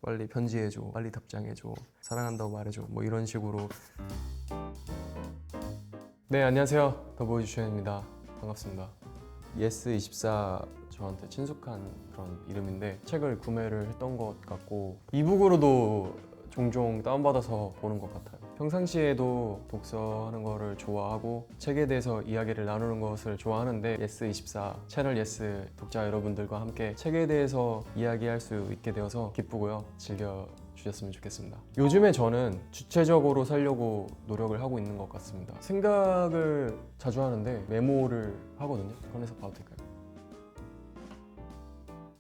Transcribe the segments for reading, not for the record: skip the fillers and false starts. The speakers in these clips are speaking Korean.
빨리 편지해줘, 빨리 답장해줘, 사랑한다고 말해줘, 뭐 이런 식으로. 네, 안녕하세요. 더보이즈 주현입니다. 반갑습니다. 예스24 저한테 친숙한 그런 이름인데 책을 구매를 했던 것 같고 이북으로도 종종 다운받아서 보는 것 같아요. 평상시에도 독서하는 거를 좋아하고 책에 대해서 이야기를 나누는 것을 좋아하는데 예스24 채널 예스 독자 여러분들과 함께 책에 대해서 이야기할 수 있게 되어서 기쁘고요. 즐겨주셨으면 좋겠습니다. 요즘에 저는 주체적으로 살려고 노력을 하고 있는 것 같습니다. 생각을 자주 하는데 메모를 하거든요. 꺼내서 봐도 될까요?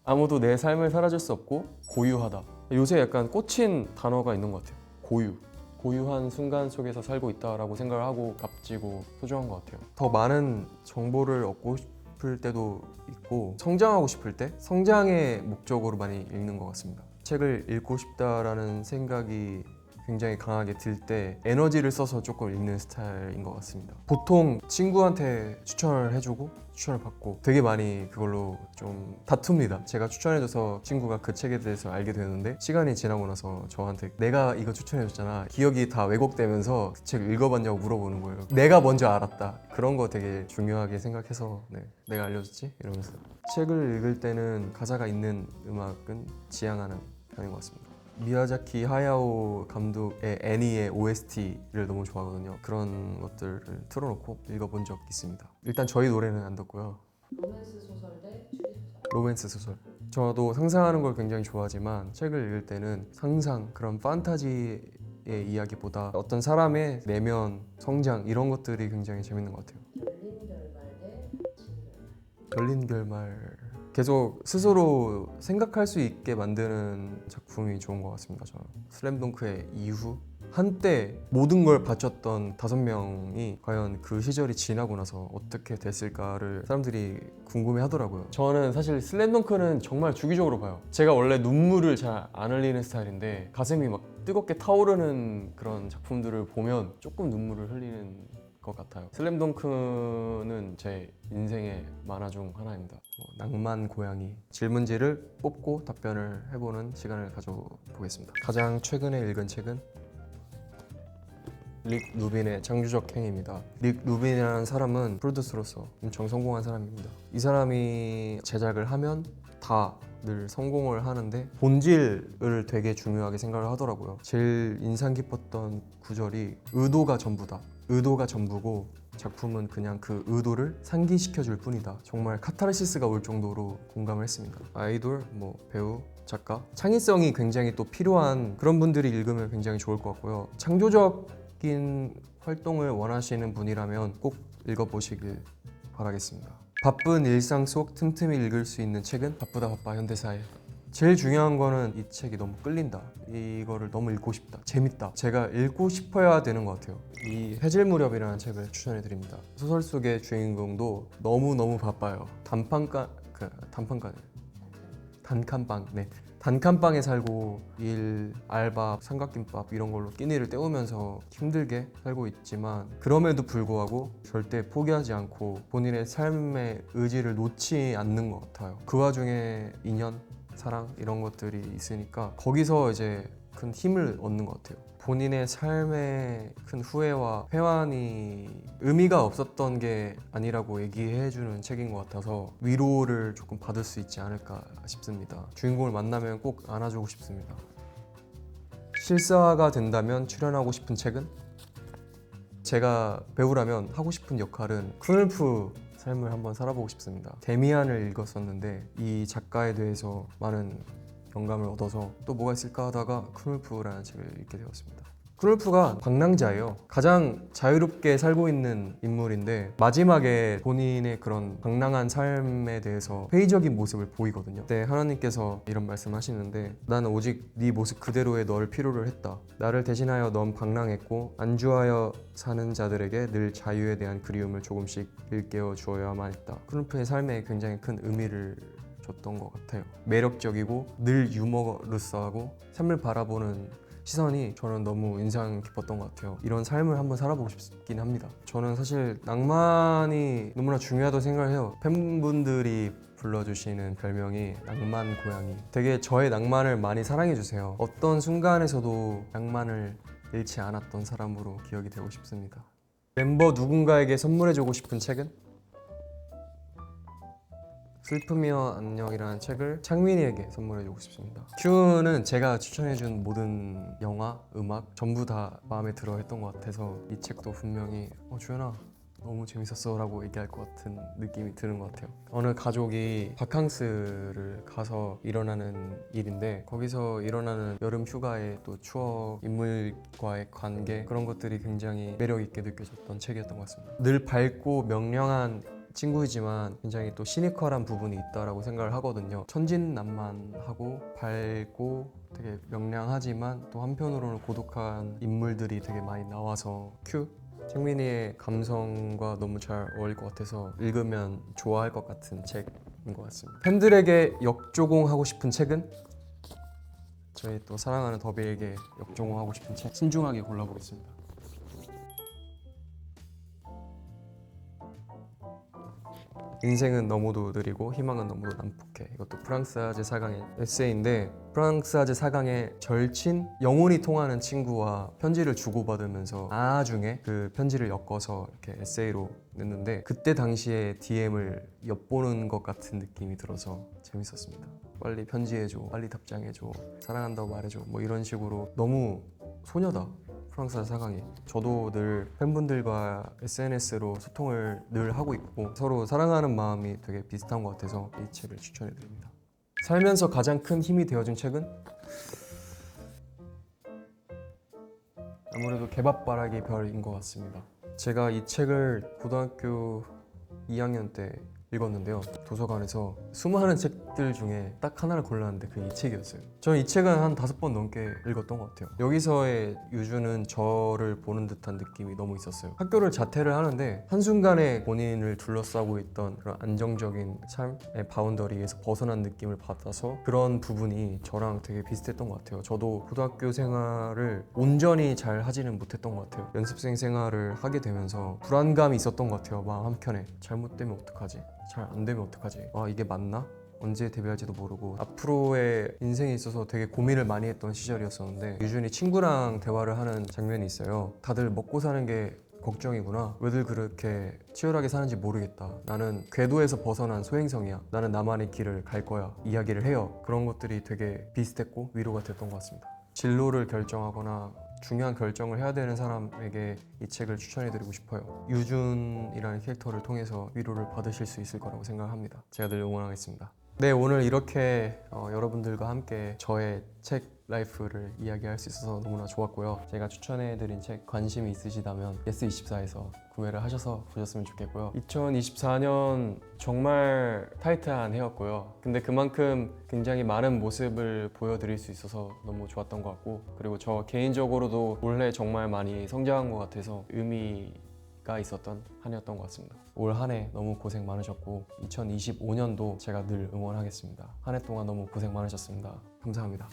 아무도 내 삶을 살아줄 수 없고 고유하다. 요새 약간 꽂힌 단어가 있는 것 같아요. 고유. 고유한 순간 속에서 살고 있다라고 생각을 하고 값지고 소중한 것 같아요. 더 많은 정보를 얻고 싶을 때도 있고 성장하고 싶을 때 성장의 목적으로 많이 읽는 것 같습니다. 책을 읽고 싶다라는 생각이 굉장히 강하게 들 때 에너지를 써서 조금 읽는 스타일인 것 같습니다. 보통 친구한테 추천을 해주고 추천을 받고 되게 많이 그걸로 좀 다툽니다. 제가 추천해줘서 친구가 그 책에 대해서 알게 되는데 시간이 지나고 나서 저한테 내가 이거 추천해줬잖아, 기억이 다 왜곡되면서 그 책 읽어봤냐고 물어보는 거예요. 내가 먼저 알았다. 그런 거 되게 중요하게 생각해서 내가 알려줬지? 이러면서 책을 읽을 때는 가사가 있는 음악은 지향하는 편인 것 같습니다. 미야자키 하야오 감독의 애니의 OST를 너무 좋아하거든요. 그런 것들을 틀어놓고 읽어본 적 있습니다. 일단 저희 노래는 안 듣고요. 로맨스 소설 대 추리소설. 로맨스 소설. 저도 상상하는 걸 굉장히 좋아하지만 책을 읽을 때는 상상, 그런 판타지의 이야기보다 어떤 사람의 내면, 성장 이런 것들이 굉장히 재밌는 것 같아요. 열린 결말 대 닫힌 결말. 열린 결말. 계속 스스로 생각할 수 있게 만드는 작품이 좋은 것 같습니다. 저는 슬램덩크의 이후 한때 모든 걸 바쳤던 5명이 과연 그 시절이 지나고 나서 어떻게 됐을까를 사람들이 궁금해 하더라고요. 저는 사실 슬램덩크는 정말 주기적으로 봐요. 제가 원래 눈물을 잘 안 흘리는 스타일인데 가슴이 막 뜨겁게 타오르는 그런 작품들을 보면 조금 눈물을 흘리는 것 같아요. 슬램덩크는 제 인생의 만화 중 하나입니다. 낭만 고양이. 질문지를 뽑고 답변을 해보는 시간을 가져보겠습니다. 가장 최근에 읽은 책은 릭 루빈의 창조적 행위입니다. 릭 루빈이라는 사람은 프로듀서로서 엄청 성공한 사람입니다. 이 사람이 제작을 하면 다 늘 성공을 하는데 본질을 되게 중요하게 생각을 하더라고요. 제일 인상 깊었던 구절이 의도가 전부다. 의도가 전부고 작품은 그냥 그 의도를 상기시켜줄 뿐이다. 정말 카타르시스가 올 정도로 공감을 했습니다. 아이돌, 배우, 작가, 창의성이 굉장히 또 필요한 그런 분들이 읽으면 굉장히 좋을 것 같고요. 창조적인 활동을 원하시는 분이라면 꼭 읽어보시길 바라겠습니다. 바쁜 일상 속 틈틈이 읽을 수 있는 책은 바쁘다 바빠 현대사회. 제일 중요한 거는 이 책이 너무 끌린다. 이거를 너무 읽고 싶다. 재밌다. 제가 읽고 싶어야 되는 것 같아요. 이 해질 무렵이라는 책을 추천해 드립니다. 소설 속의 주인공도 너무너무 바빠요. 단칸방. 단칸방에 살고 일, 알바, 삼각김밥 이런 걸로 끼니를 때우면서 힘들게 살고 있지만 그럼에도 불구하고 절대 포기하지 않고 본인의 삶의 의지를 놓지 않는 것 같아요. 그 와중에 인연, 사랑 이런 것들이 있으니까 거기서 이제 큰 힘을 얻는 것 같아요. 본인의 삶의 큰 후회와 회한이 의미가 없었던 게 아니라고 얘기해주는 책인 것 같아서 위로를 조금 받을 수 있지 않을까 싶습니다. 주인공을 만나면 꼭 안아주고 싶습니다. 실사가 된다면 출연하고 싶은 책은? 제가 배우라면 하고 싶은 역할은 쿠눌프 삶을 한번 살아보고 싶습니다. 데미안을 읽었었는데 이 작가에 대해서 많은 영감을 얻어서 또 뭐가 있을까 하다가 쿠눌프라는 책을 읽게 되었습니다. 쿠눌프가 방랑자예요. 가장 자유롭게 살고 있는 인물인데 마지막에 본인의 그런 방랑한 삶에 대해서 회의적인 모습을 보이거든요. 그때 하나님께서 이런 말씀하시는데 나는 오직 네 모습 그대로의 너를 필요로 했다. 나를 대신하여 넌 방랑했고 안주하여 사는 자들에게 늘 자유에 대한 그리움을 조금씩 일깨워 주어야만 했다. 쿠눌프의 삶에 굉장히 큰 의미를 줬던 것 같아요. 매력적이고 늘 유머러스하고 삶을 바라보는 시선이 저는 너무 인상 깊었던 것 같아요. 이런 삶을 한번 살아보고 싶긴 합니다. 저는 사실 낭만이 너무나 중요하다고 생각을 해요. 팬분들이 불러주시는 별명이 낭만 고양이. 되게 저의 낭만을 많이 사랑해주세요. 어떤 순간에서도 낭만을 잃지 않았던 사람으로 기억이 되고 싶습니다. 멤버 누군가에게 선물해주고 싶은 책은? 슬픔이여 안녕이라는 책을 창민이에게 선물해주고 싶습니다. 큐는 제가 추천해준 모든 영화, 음악 전부 다 마음에 들어 했던 것 같아서 이 책도 분명히 주연아 너무 재밌었어 라고 얘기할 것 같은 느낌이 드는 것 같아요. 어느 가족이 바캉스를 가서 일어나는 일인데 거기서 일어나는 여름 휴가의 또 추억, 인물과의 관계 그런 것들이 굉장히 매력 있게 느껴졌던 책이었던 것 같습니다. 늘 밝고 명령한 친구이지만 굉장히 또 시니컬한 부분이 있다라고 생각을 하거든요. 천진난만하고 밝고 되게 명량하지만 또 한편으로는 고독한 인물들이 되게 많이 나와서 큐? 창민이의 감성과 너무 잘 어울릴 것 같아서 읽으면 좋아할 것 같은 책인 것 같습니다. 팬들에게 역조공하고 싶은 책은? 저희 또 사랑하는 더비에게 역조공하고 싶은 책 신중하게 골라보겠습니다. 인생은 너무도 느리고 희망은 너무도 난폭해. 이것도 프랑스아제 4강의 에세이인데 프랑스아제 4강의 절친, 영혼이 통하는 친구와 편지를 주고받으면서 나중에 그 편지를 엮어서 이렇게 에세이로 냈는데 그때 당시에 DM을 엿보는 것 같은 느낌이 들어서 재밌었습니다. 빨리 편지해줘, 빨리 답장해줘, 사랑한다고 말해줘 뭐 이런 식으로 너무 소녀다. 프랑스아제 4강이 저도 늘 팬분들과 SNS로 소통을 늘 하고 있고 서로 사랑하는 마음이 되게 비슷한 것 같아서 이 책을 추천해 드립니다. 살면서 가장 큰 힘이 되어준 책은? 아무래도 개밥바라기 별인 것 같습니다. 제가 이 책을 고등학교 2학년 때 읽었는데요. 도서관에서 수많은 책들 중에 딱 하나를 골랐는데 그게 이 책이었어요. 저는 이 책은 한 5번 넘게 읽었던 것 같아요. 여기서의 유주는 저를 보는 듯한 느낌이 너무 있었어요. 학교를 자퇴를 하는데 한순간에 본인을 둘러싸고 있던 그런 안정적인 삶의 바운더리에서 벗어난 느낌을 받아서 그런 부분이 저랑 되게 비슷했던 것 같아요. 저도 고등학교 생활을 온전히 잘 하지는 못했던 것 같아요. 연습생 생활을 하게 되면서 불안감이 있었던 것 같아요. 마음 한켠에 잘못되면 어떡하지? 잘 안 되면 어떡하지? 이게 맞나? 언제 데뷔할지도 모르고 앞으로의 인생에 있어서 되게 고민을 많이 했던 시절이었었는데 유준이 친구랑 대화를 하는 장면이 있어요. 다들 먹고 사는 게 걱정이구나. 왜들 그렇게 치열하게 사는지 모르겠다. 나는 궤도에서 벗어난 소행성이야. 나는 나만의 길을 갈 거야. 이야기를 해요. 그런 것들이 되게 비슷했고 위로가 됐던 것 같습니다. 진로를 결정하거나 중요한 결정을 해야 되는 사람에게 이 책을 추천해드리고 싶어요. 유준이라는 캐릭터를 통해서 위로를 받으실 수 있을 거라고 생각합니다. 제가 늘 응원하겠습니다. 네, 오늘 이렇게 여러분들과 함께 저의 책 라이프를 이야기할 수 있어서 너무나 좋았고요. 제가 추천해드린 책 관심이 있으시다면 예스24에서 구매를 하셔서 보셨으면 좋겠고요. 2024년 정말 타이트한 해였고요. 근데 그만큼 굉장히 많은 모습을 보여드릴 수 있어서 너무 좋았던 것 같고 그리고 저 개인적으로도 올해 정말 많이 성장한 것 같아서 의미가 있었던 한 해였던 것 같습니다. 올 한 해 너무 고생 많으셨고 2025년도 제가 늘 응원하겠습니다. 한 해 동안 너무 고생 많으셨습니다. 감사합니다.